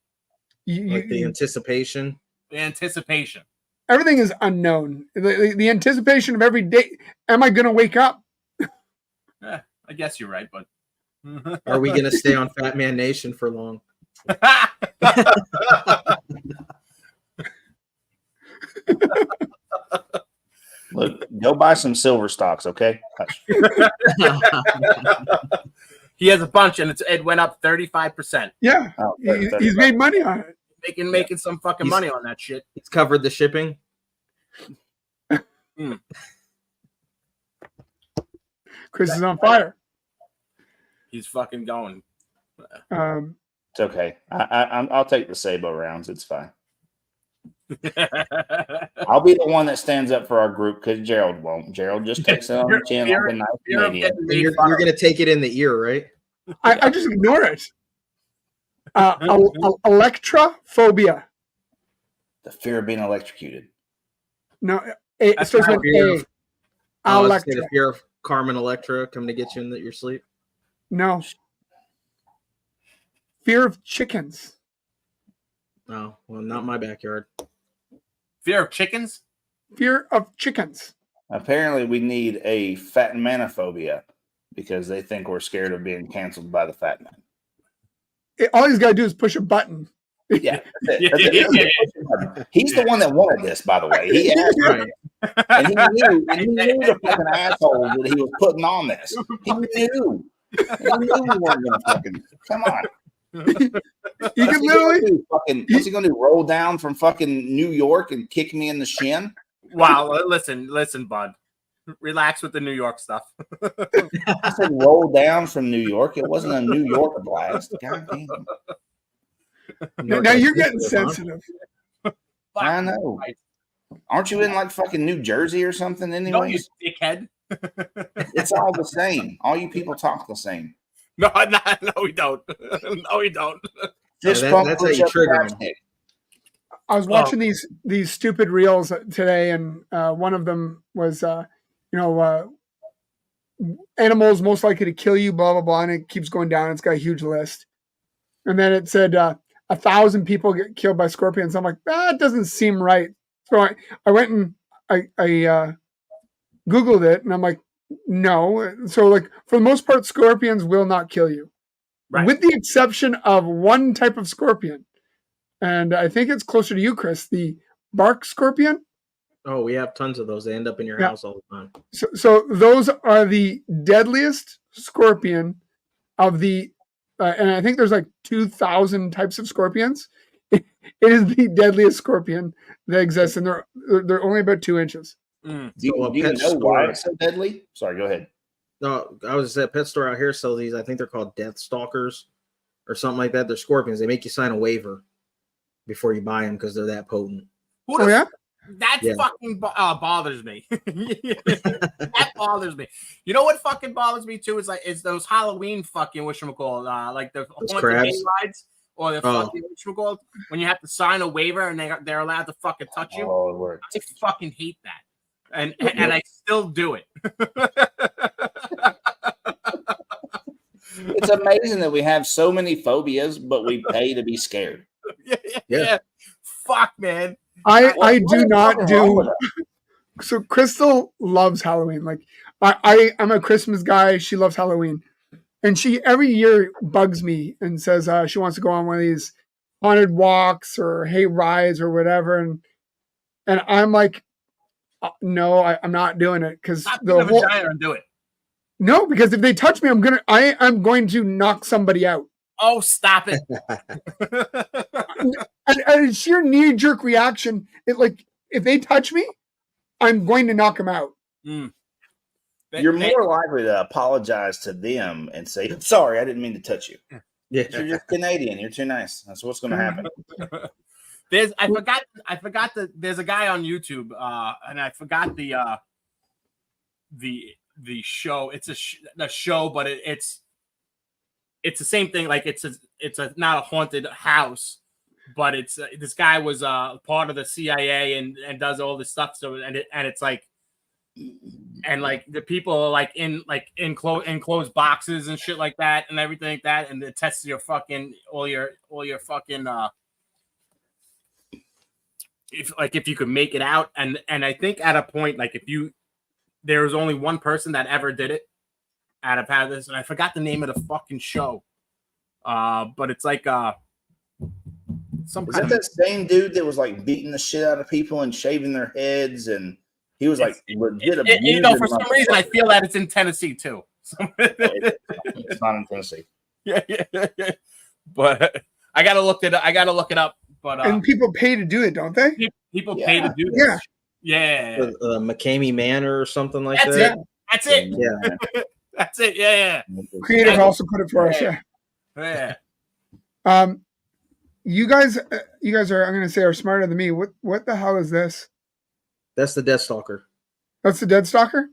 The anticipation. The anticipation. Everything is unknown. The anticipation of every day. Am I going to wake up? I guess you're right, but are we going to stay on Fat Man Nation for long? Look, go buy some silver stocks, okay? He has a bunch, and it went up 35%. Yeah, Oh, he's made money on it. Making some fucking money on that shit. He's covered the shipping. Chris is on fire. He's fucking going. It's okay. I'll take the Sabo rounds. It's fine. I'll be the one that stands up for our group because Gerald won't. Gerald just takes it on the chin like a nice Canadian. You're going to take it in the ear, right? I just ignore it. Electrophobia. The fear of being electrocuted. No, it starts with A. The fear of Carmen Electra coming to get you in your sleep. No. Fear of chickens. Oh, well, not my backyard. Fear of chickens? Fear of chickens. Apparently, we need a fat man phobia because they think we're scared of being canceled by the fat man. All he's got to do is push a button. Yeah. He's the one that wanted this, by the way. He asked me. And he knew the fucking asshole that he was putting on this. He knew. He knew we weren't going to fucking, come on. You can literally what's he gonna do? Roll down from fucking New York and kick me in the shin? Wow, listen, bud. Relax with the New York stuff. I said roll down from New York. It wasn't a New York blast. God damn. Now you're getting sensitive. I know. Aren't you in like fucking New Jersey or something anyways? No, you dickhead. It's all the same. All you people talk the same. No, we don't. No, we don't. That's how you trigger them. I was watching these stupid reels today, and one of them was, animals most likely to kill you, blah, blah, blah, and it keeps going down. It's got a huge list. And then it said 1,000 people get killed by scorpions. I'm like, that doesn't seem right. So I went and I Googled it, and I'm like, no. So, like, for the most part, scorpions will not kill you, right, with the exception of one type of scorpion. And I think it's closer to you, Chris, the bark scorpion. Oh, we have tons of those. They end up in your house all the time. So those are the deadliest scorpion of the, and I think there's like 2,000 types of scorpions. It is the deadliest scorpion that exists, and they're only about 2 inches. Do you know why it's so deadly? Sorry, go ahead. No, I was at a pet store out here. Sell these. I think they're called death stalkers or something like that. They're scorpions. They make you sign a waiver before you buy them because they're that potent. That fucking bothers me. That bothers me. You know what fucking bothers me too? Is those Halloween fucking whatchamacallit, like the haunted day rides or the fucking whatchamacallit, when you have to sign a waiver and they're allowed to fucking touch you. Oh, I fucking hate that. And I still do it. It's amazing that we have so many phobias, but we pay to be scared. Yeah. Fuck, man. I do not do. So Crystal loves Halloween. Like I'm a Christmas guy. She loves Halloween, and she every year bugs me and says she wants to go on one of these haunted walks or hay rides or whatever. And I'm like, no, I'm not doing it because the whole and do it. No, because if they touch me, I'm going to knock somebody out. Oh, stop it! and sheer knee-jerk reaction. If they touch me, I'm going to knock them out. Mm. You're more likely to apologize to them and say, "Sorry, I didn't mean to touch you." Yeah, you're just Canadian. You're too nice. That's what's going to happen. I forgot there's a guy on YouTube, and I forgot the show. It's a show, but it's the same thing. Like it's not a haunted house, but it's this guy was part of the CIA and does all this stuff. So and it's like, and like the people are like in enclosed boxes and shit like that and everything like that, and it tests your fucking all your fucking if you could make it out, and I think at a point there was only one person that ever did it out of how this, and I forgot the name of the fucking show. But it's like Some Is kind that of that same dude that was like beating the shit out of people and shaving their heads, and he was like legit abusing? for some reason, I feel that it's in Tennessee too. It's not in Tennessee. Yeah. But I gotta look it. I gotta look it up. But and people pay to do it, don't they? people pay to do Yeah. this. Yeah. McCamey Manor or something like That's that. it. That's it. Yeah. That's it. Yeah. Creative also put it for us. Yeah. Yeah. You guys are, I'm going to say, are smarter than me. What the hell is this? That's the Deathstalker. That's the Dead Stalker?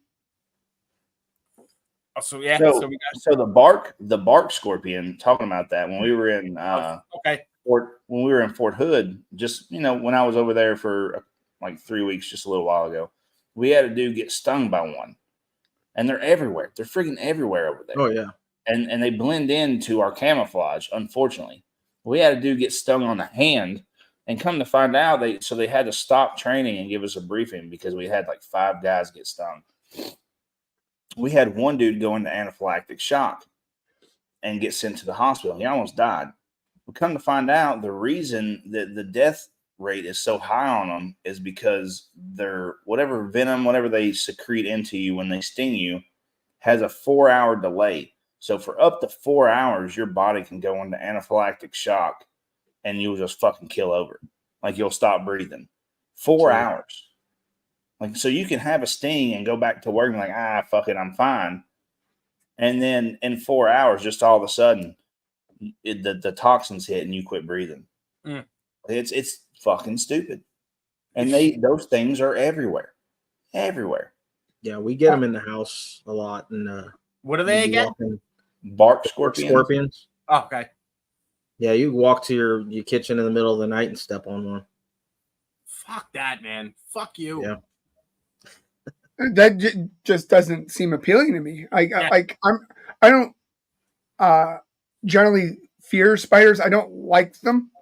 Oh, so yeah. So the bark scorpion. Talking about that when we were in when we were in Fort Hood, just when I was over there for like 3 weeks, just a little while ago, we had a dude get stung by one, and they're everywhere. They're freaking everywhere over there. Oh yeah, and they blend into our camouflage. Unfortunately, we had a dude get stung on the hand, and come to find out they had to stop training and give us a briefing because we had like 5 guys get stung. We had one dude go into anaphylactic shock and get sent to the hospital. He almost died. We come to find out the reason that the death rate is so high on them is because their whatever venom, whatever they secrete into you when they sting you, has a 4-hour delay. So for up to 4 hours, your body can go into anaphylactic shock and you'll just fucking kill over. Like you'll stop breathing. 4 hours. Like, so you can have a sting and go back to work and like, fuck it, I'm fine. And then in 4 hours, just all of a sudden, the toxins hit and you quit breathing. Mm. It's fucking stupid. And those things are everywhere. Everywhere. Yeah, we get them in the house a lot. And what are they again? Bark scorpions. Oh, okay. Yeah, you walk to your kitchen in the middle of the night and step on one. Fuck that, man. Fuck you. Yeah. That just doesn't seem appealing to me. I don't generally fear spiders. I don't like them.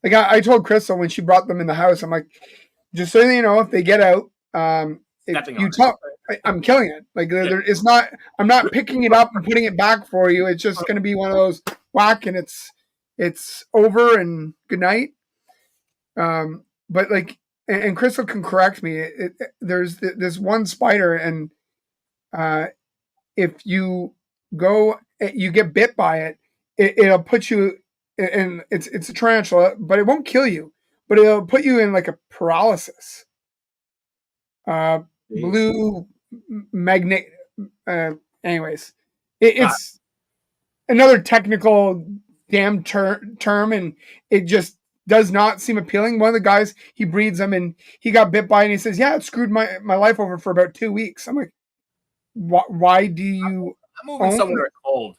Like I told Crystal when she brought them in the house, I'm like, just so you know, if they get out, if you talk, I'm killing it. Like it's not. I'm not picking it up and putting it back for you. It's just going to be one of those whack and it's over and good night. But like. And Crystal can correct me. There's this one spider, and if you get bit by it, it'll put you. And it's a tarantula, but it won't kill you. But it'll put you in like a paralysis. Blue magnet. Anyways, it's another technical damn term, and it just does not seem appealing. One of the guys, he breeds them and he got bit by it and he says, yeah, it screwed my life over for about 2 weeks. I'm like, why do you I'm moving somewhere cold.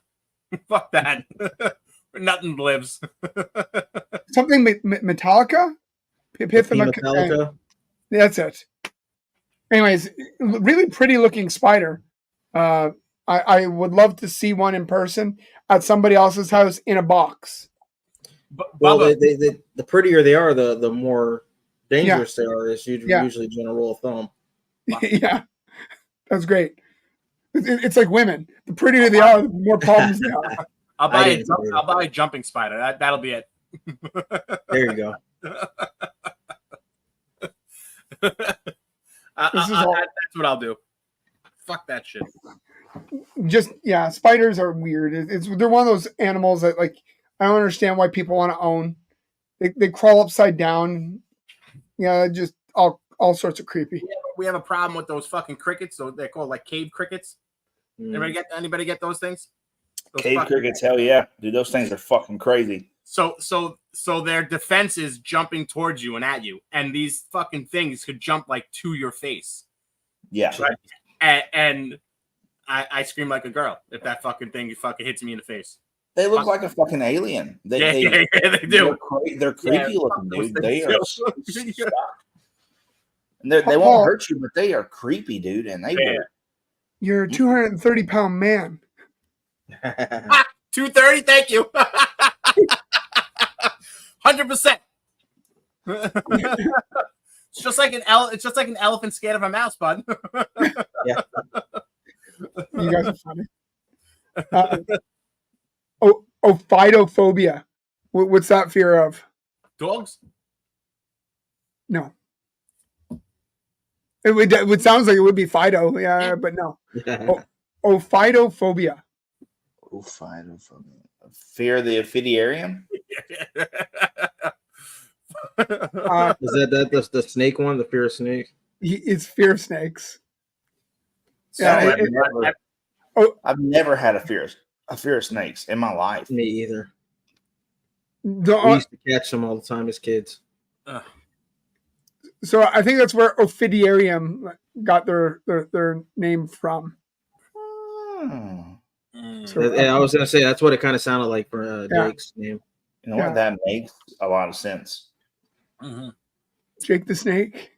Fuck that. Where nothing lives. Something Metallica? Metallica? That's it. Anyways, really pretty looking spider. I would love to see one in person at somebody else's house in a box. Well, the prettier they are, the more dangerous they are. Is usually general rule of thumb. Yeah, that's great. It's like women. The prettier they are, the more problems they are. I'll buy a jumping spider. That'll be it. There you go. That's what I'll do. Fuck that shit. Just spiders are weird. They're one of those animals that like. I don't understand why people want to own. They crawl upside down. Yeah, just all sorts of creepy. We have a problem with those fucking crickets. So they're called like cave crickets. Anybody get those things? Cave crickets, hell yeah, dude. Those things are fucking crazy. So their defense is jumping towards you and at you, and these fucking things could jump like to your face. Yeah, right. And I scream like a girl if that fucking thing fucking hits me in the face. They look like a fucking alien. They do. They're creepy looking, dude. They are. They won't hurt you, but they are creepy, dude. And they will. You're a 230-pound man. 230, thank you. 100%. It's just like an elephant scared of a mouse, bud. Yeah. You guys are funny. Phytophobia. What's that fear of? Dogs? No. It would sounds like it would be Fido, yeah, but no. Phytophobia. Oh, phytophobia. Fear of the ophidiarium? Is that the snake one? The fear of snakes? It's fear of snakes. Yeah, Yeah, I've never had a fear of snakes in my life. Me either. The, We used to catch them all the time as kids. So I think that's where ophidiarium got their name from. So, I was gonna say that's what it kind of sounded like for Jake's name. You know what? That makes a lot of sense. Mm-hmm. Jake the Snake.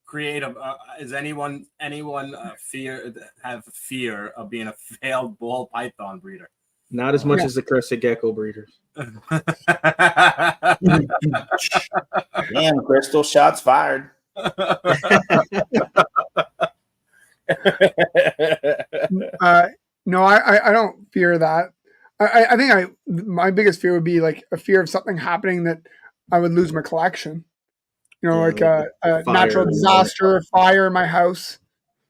Creative. Is anyone have fear of being a failed ball python breeder? Not as much as the crested gecko breeders. Damn, Crystal, shots fired. No, I don't fear that. I think my biggest fear would be like a fear of something happening that I would lose my collection. You know, like a natural disaster, fire in my house.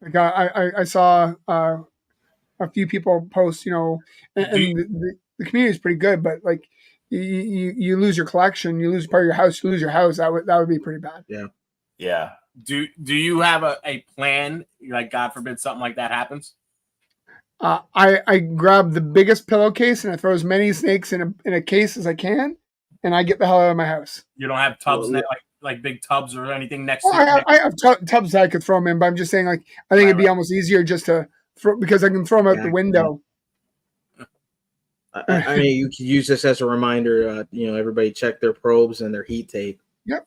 Like I saw a few people post, you know, and the community is pretty good, but like you lose your collection, you lose part of your house, you lose your house. That would be pretty bad. Yeah. Do you have a plan? Like, God forbid something like that happens. I grab the biggest pillowcase and I throw as many snakes in a case as I can, and I get the hell out of my house. You don't have tubs like big tubs or anything next Well, to I have tubs that I could throw them in, but I'm just saying, like, I think it'd be almost easier just to throw, because I can throw them out the window. I mean, you could use this as a reminder. You know, everybody check their probes and their heat tape. Yep.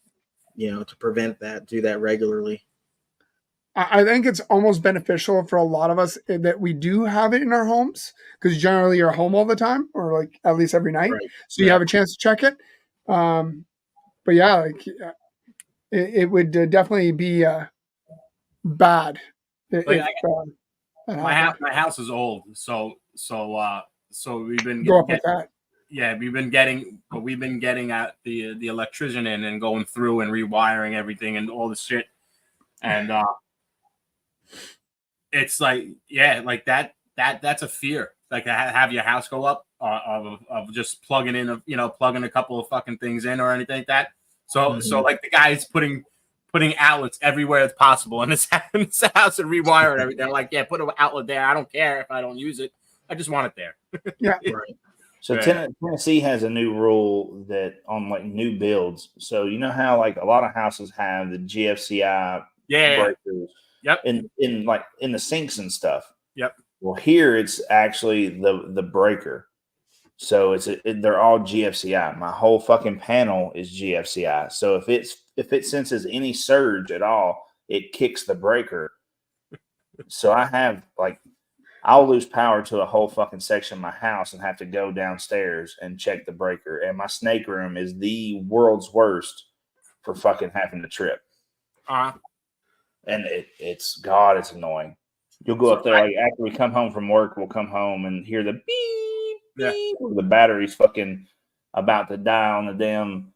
You know, to prevent that, do that regularly. I think it's almost beneficial for a lot of us that we do have it in our homes, because generally you're home all the time, or like at least every night, so you have a chance to check it. But yeah, like it would definitely be bad. My house is old, so we've been go up with that. Yeah, we've been getting at the electrician in and going through and rewiring everything and all the shit, and it's like, yeah, like that's a fear. Like to have your house go up of just plugging in, plugging a couple of fucking things in or anything like that. So like the guy's putting outlets everywhere as possible in this house and rewiring everything. Like, yeah, put an outlet there. I don't care if I don't use it. I just want it there. Yeah, right. So Tennessee has a new rule that on like new builds. So you know how like a lot of houses have the GFCI breakers. Yep. In the sinks and stuff. Yep. Well, here it's actually the breaker. So they're all GFCI. My whole fucking panel is GFCI. So if it senses any surge at all, it kicks the breaker. So I'll lose power to a whole fucking section of my house and have to go downstairs and check the breaker. And my snake room is the world's worst for fucking having to trip. And it's annoying. You'll go up there like after we come home from work, we'll come home and hear the beep, beep. The battery's fucking about to die on the damn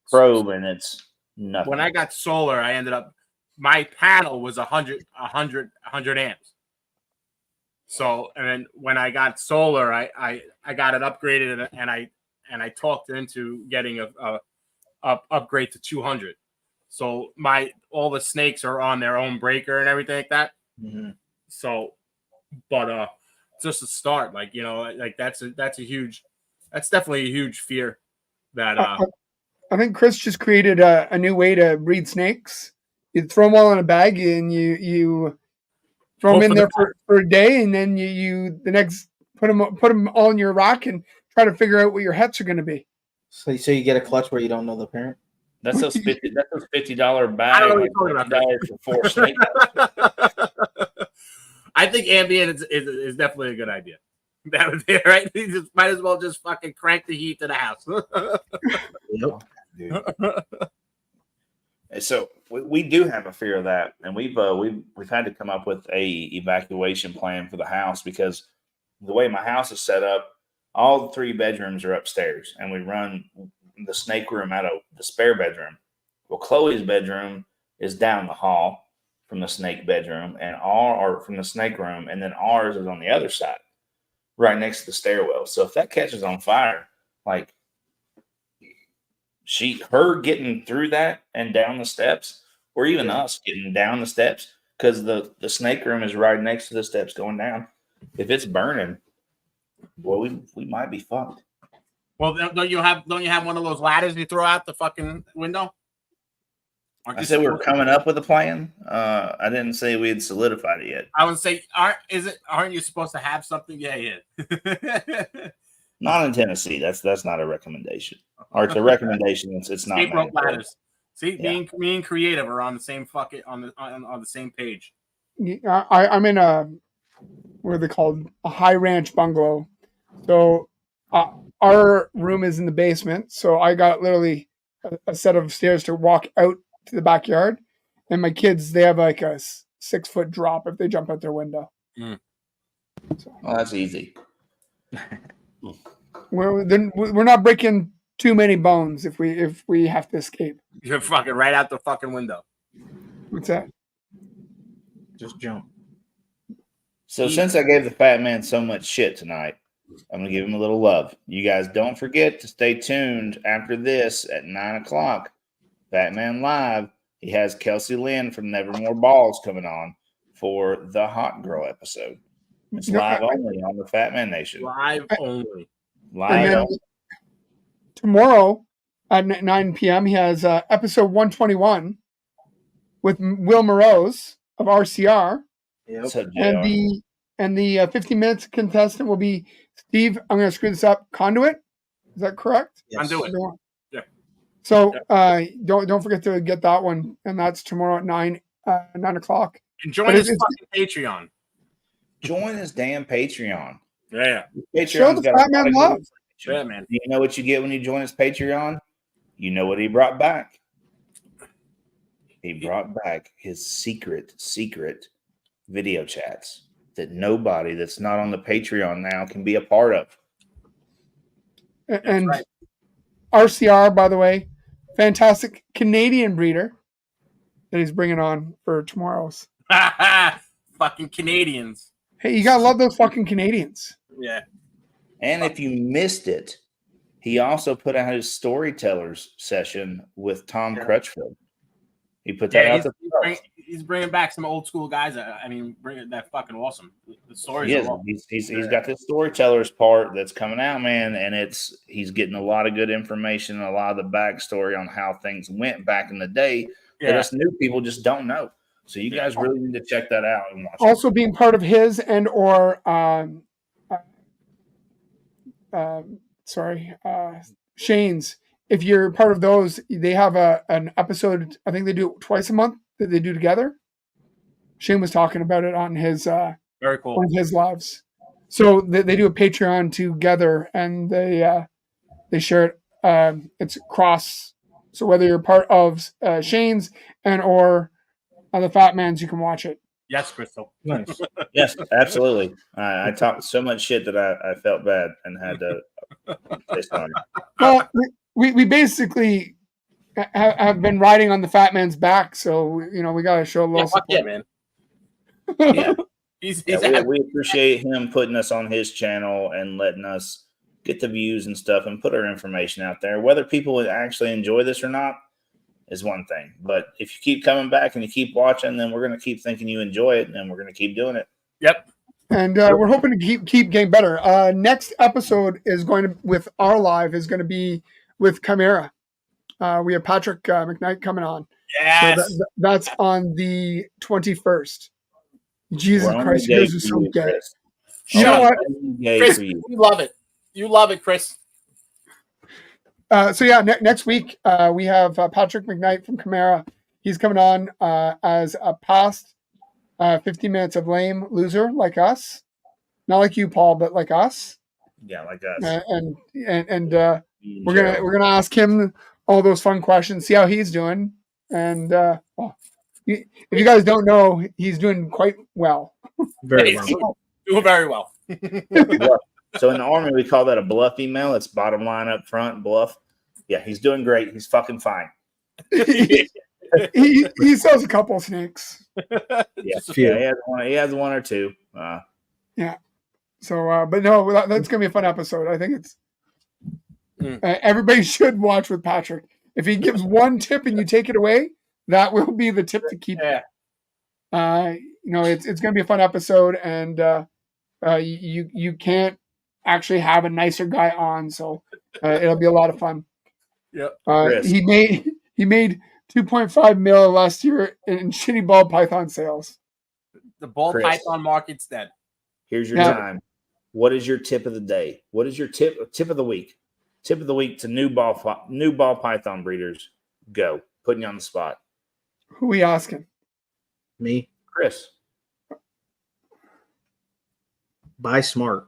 probe, and it's nothing. When I got solar, I ended up my panel was 100 amps. So, and then when I got solar, I got it upgraded and I talked into getting a upgrade to 200. So all the snakes are on their own breaker and everything like that. Mm-hmm. So, but just a start, like, like that's definitely a huge fear that I think Chris just created a new way to breed snakes. You throw them all in a bag and you throw them in there for a day, and then you the next put them all in your rack and try to figure out what your hets are going to be. So you get a clutch where you don't know the parent. That's those $50 bag. I don't know what you're talking about. For 4 snakes. I think ambient is definitely a good idea. That would be right. You just might as well just fucking crank the heat to the house. Yep. So we do have a fear of that, and we've had to come up with a evacuation plan for the house, because the way my house is set up, all 3 bedrooms are upstairs, and we run the snake room out of the spare bedroom. Well, Chloe's bedroom is down the hall from the snake bedroom, and from the snake room, and then ours is on the other side, right next to the stairwell. So if that catches on fire, like her getting through that and down the steps, or even us getting down the steps, because the snake room is right next to the steps going down. If it's burning, boy, we might be fucked. Well, don't you have one of those ladders you throw out the fucking window? I said we were coming up with a plan. I didn't say we had solidified it yet. I would say, aren't you supposed to have something? Yeah. Not in Tennessee. That's not a recommendation. Or it's a recommendation. It's not. Escape rope ladders. See, me and creative are on the same on the same page. I'm in what are they called? A high ranch bungalow. So our room is in the basement. So I got literally a set of stairs to walk out to the backyard. And my kids, they have like a 6-foot drop if they jump out their window. Mm. So. Well, that's easy. We're not breaking too many bones if we have to escape. You're fucking right out the fucking window. What's that? Just jump. So since I gave the fat man so much shit tonight, I'm gonna give him a little love. You guys don't forget to stay tuned after this at 9:00. Fat Man Live. He has Kelsey Lynn from Nevermore Balls coming on for the Hot Girl episode. It's live only on the Fat Man Nation. Live only. Live only. Tomorrow at 9 p.m. he has episode 121 with Will Morose of RCR. Yep. And the 15 minutes contestant will be Steve. I'm going to screw this up. Conduit. Is that correct? Yes. Conduit. Yeah. So don't forget to get that one, and that's tomorrow at 9 o'clock. And join his fucking Patreon. Join his damn Patreon. Yeah. Show the Fat Man love. Yeah, man. You know what you get when you join his Patreon? You know what he brought back? He brought back his secret video chats that nobody that's not on the Patreon now can be a part of. And right. RCR, by the way, fantastic Canadian breeder that he's bringing on for tomorrow's. Fucking Canadians. Hey, you gotta love those fucking Canadians. Yeah. And if you missed it, he also put out his storytellers session with Tom Crutchfield. He put that out. He's bringing back some old school guys. That fucking awesome. The stories. He's got this storytellers part that's coming out, man, and he's getting a lot of good information, a lot of the backstory on how things went back in the day that us new people just don't know. So you guys really need to check that out and watch. Also, being part of his and or Shane's. If you're part of those, they have an episode. I think they do it twice a month that they do together. Shane was talking about it on his very cool on his lives. So they do a Patreon together, and they share it. It's cross. So whether you're part of Shane's and or the Fat Man's, you can watch it. Yes, Crystal. Nice. Yes, absolutely. I talked so much shit that I felt bad and had to say sorry. Well, we basically have been riding on the Fat Man's back, so we got to show a little support. Yeah, man. Yeah, we appreciate him putting us on his channel and letting us get the views and stuff and put our information out there. Whether people actually enjoy this or not is one thing, but if you keep coming back and you keep watching, then we're going to keep thinking you enjoy it, and then we're going to keep doing it. Yep. And we're hoping to keep getting better. Next episode is going to with our live is going to be with Chimera. We have Patrick McKnight coming on. Yes. So that's on the 21st. Jesus Christ, you guys are so gay. You know what? Chris, you love it. You love it, Chris. So next week we have Patrick McKnight from Chimera. He's coming on as a past 15 minutes of lame loser like us, not like you, Paul, but like us. Yeah, like us. And we're gonna ask him all those fun questions, see how he's doing, and if you guys don't know, he's doing quite well. Very well. Doing very well. So in the Army, we call that a bluff email. It's bottom line up front, bluff. Yeah, he's doing great. He's fucking fine. he sells a couple of snakes. Yeah, Few. yeah, he has one or two. Yeah. So, but no, that's gonna be a fun episode. I think it's everybody should watch with Patrick. If he gives one tip and you take it away, that will be the tip to keep. Yeah. It's gonna be a fun episode, and you can't actually have a nicer guy on, so it'll be a lot of fun. Yep. He made 2.5 mil last year in shitty ball python sales. The ball Chris. python market's dead. Here's your Yeah. time. What is your tip of the day? What is your tip of the week? Tip of the week to new ball python breeders. Go. Putting you on the spot. Who we asking? Me. Chris. Buy smart.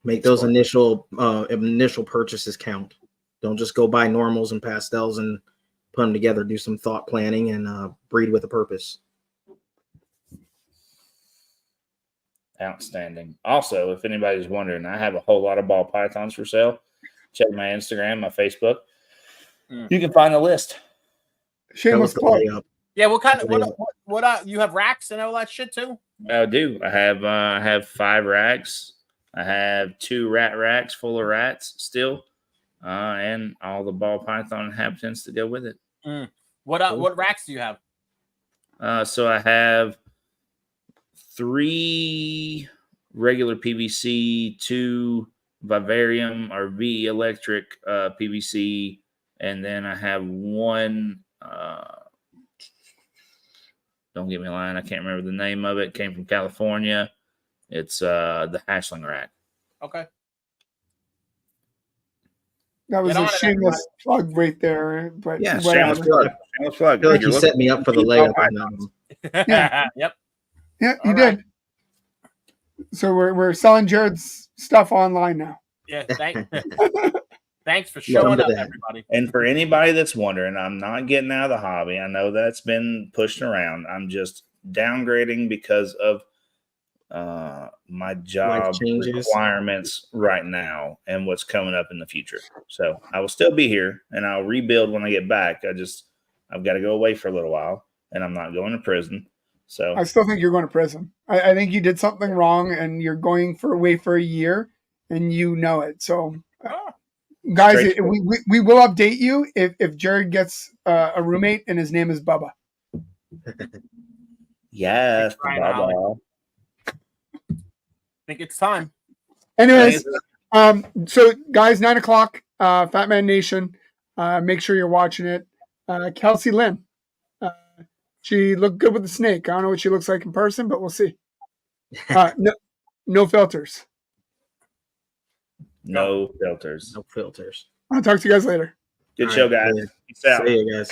Make those initial purchases count. Don't just go buy normals and pastels and put them together. Do some thought planning and breed with a purpose. Outstanding. Also, if anybody's wondering, I have a whole lot of ball pythons for sale. Check my Instagram, my Facebook. You can find the list. Shameless plug. Yeah, what kind of what you have racks and all that shit too? I do. I have 5 racks. I have 2 rat racks full of rats still, and all the ball python inhabitants to go with it. What racks do you have? So I have 3 regular PVC, 2 vivarium or V electric PVC, and then I have 1. Don't get me lying, I can't remember the name of it. Came from California. It's the hatchling rack. Okay. That was a shameless plug right there. But Yeah, whatever. shameless plug. Shameless plug. I feel like you set me up for the layup on that one. Yeah. Yep. Yeah, you All did. right. So we're selling Jared's stuff online now. Yeah. Thanks for showing up, everybody. And for anybody that's wondering, I'm not getting out of the hobby. I know that's been pushed around. I'm just downgrading because of my job requirements right now and what's coming up in the future. So I will still be here and I'll rebuild when I get back. I've got to go away for a little while, and I'm not going to prison. So I still think you're going to prison. I think you did something wrong and you're going away for a year and you know it. So guys, we will update you if Jared gets a roommate and his name is Bubba. Yes, Bubba. I think it's time. Anyways, so guys, 9:00, Fat Man Nation. Make sure you're watching it. Kelsey Lynn. She looked good with the snake. I don't know what she looks like in person, but we'll see. No filters. No filters. No filters. I'll talk to you guys later. Good show, guys. Peace out. See you guys.